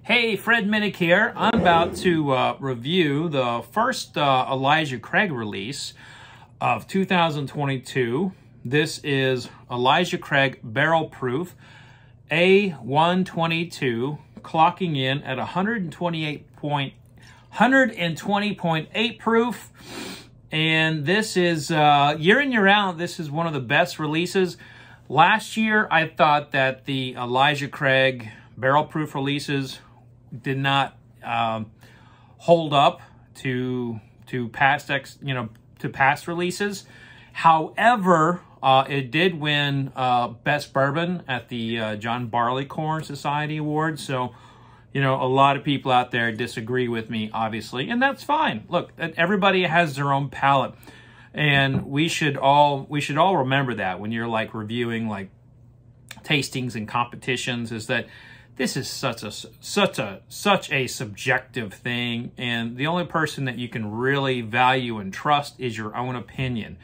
Hey, Fred Minnick here. I'm about to review the first Elijah Craig release of 2022. This is Elijah Craig Barrel Proof A122, clocking in at 120.8 proof. And this is, year in, year out, this is one of the best releases. Last year, I thought that the Elijah Craig barrel proof releases did not hold up to past releases. However, it did win Best Bourbon at the John Barleycorn Society Awards. So, you know, a lot of people out there disagree with me, obviously, and that's fine. Look, everybody has their own palate, and we should all remember that when you're like reviewing like tastings and competitions, is that this is such a subjective thing, and the only person that you can really value and trust is your own opinion.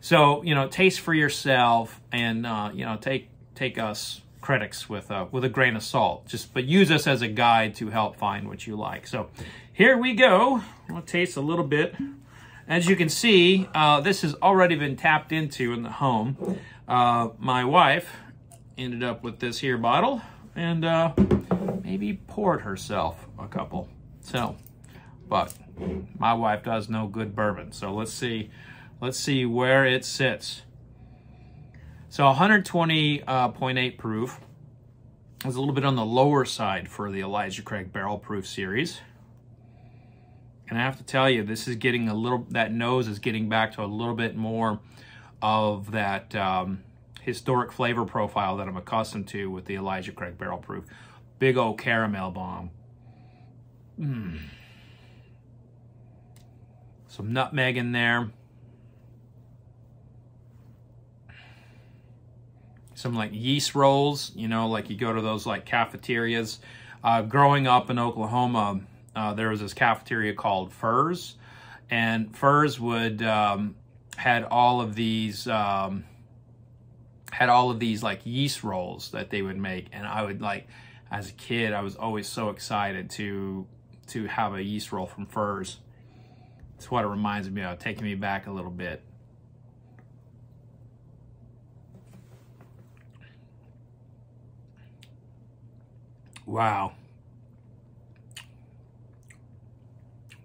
So, you know, taste for yourself, and you know, take us critics with a grain of salt. But use us as a guide to help find what you like. So here we go. I'll taste a little bit. As you can see, this has already been tapped into in the home. My wife ended up with this here bottle, and maybe poured herself a couple. So, but my wife does know good bourbon. So let's see where it sits. So 120.8 proof is a little bit on the lower side for the Elijah Craig Barrel Proof series. And I have to tell you, this is getting that nose is getting back to a little bit more of that historic flavor profile that I'm accustomed to with the Elijah Craig Barrel Proof. Big old caramel bomb. Some nutmeg in there. Some like yeast rolls, you know, like you go to those like cafeterias. Growing up in Oklahoma, there was this cafeteria called Furs, and Furs would had all of these like yeast rolls that they would make, and I would, like, as a kid, I was always so excited to have a yeast roll from Furs. That's what it reminds me of, taking me back a little bit. Wow.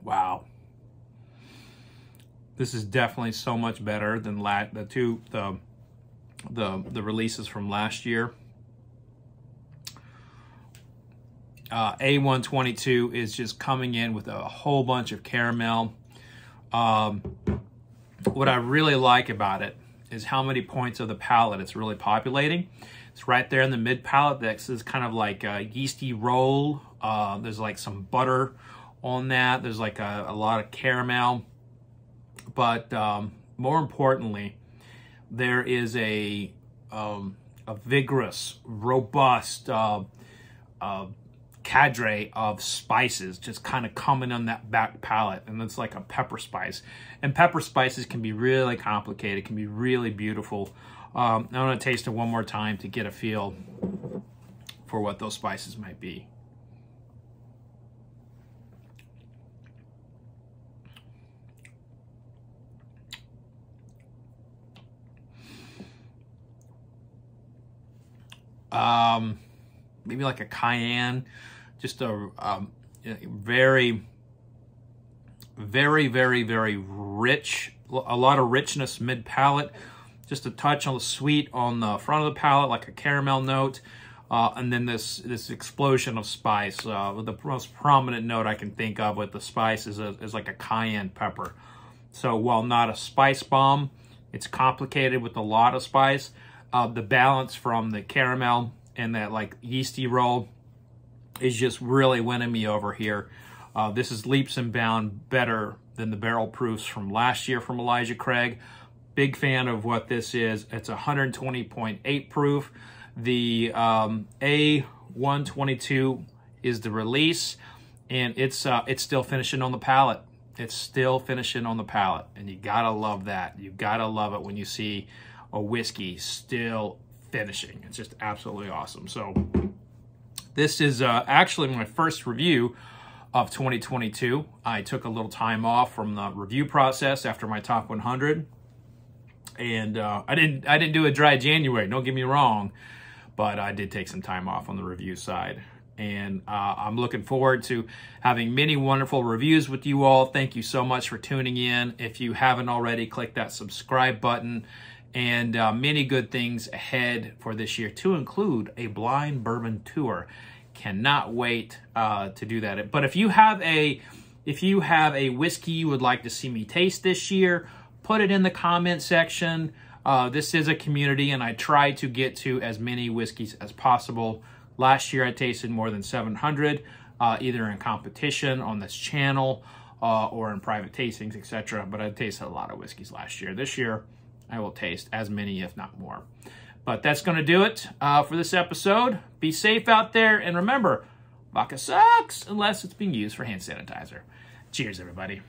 Wow. This is definitely so much better than the releases from last year. A122 is just coming in with a whole bunch of caramel. What I really like about it is how many points of the palate it's really populating. It's right there in the mid palate. This is kind of like a yeasty roll. There's like some butter on that. There's like a lot of caramel. But more importantly, there is a vigorous, robust cadre of spices just kind of coming on that back palate, and it's like a pepper spice. And pepper spices can be really complicated, can be really beautiful. I'm going to taste it one more time to get a feel for what those spices might be. Maybe like a cayenne, just a very rich, a lot of richness mid palate, just a touch on the sweet on the front of the palate, like a caramel note, and then this explosion of spice. The most prominent note I can think of with the spice is like a cayenne pepper. So while not a spice bomb, it's complicated with a lot of spice. The balance from the caramel and that like yeasty roll is just really winning me over here. This is leaps and bounds better than the barrel proofs from last year from Elijah Craig. Big fan of what this is. It's 120.8 proof. The A122 is the release, and it's still finishing on the palate. It's still finishing on the palate, and you gotta love that. You gotta love it when you see a whiskey still finishing. It's just absolutely awesome. So This is actually my first review of 2022. I took a little time off from the review process after my top 100. And I didn't do a dry January, don't get me wrong, but I did take some time off on the review side. And I'm looking forward to having many wonderful reviews with you all. Thank you so much for tuning in. If you haven't already, click that subscribe button. And many good things ahead for this year, to include a blind bourbon tour. Cannot wait to do that. But if you have a whiskey you would like to see me taste this year, put it in the comment section. This is a community, and I try to get to as many whiskeys as possible. Last year, I tasted more than 700, either in competition on this channel or in private tastings, etc. But I tasted a lot of whiskeys last year. This year, I will taste as many, if not more. But that's going to do it for this episode. Be safe out there, and remember, vodka sucks unless it's being used for hand sanitizer. Cheers, everybody.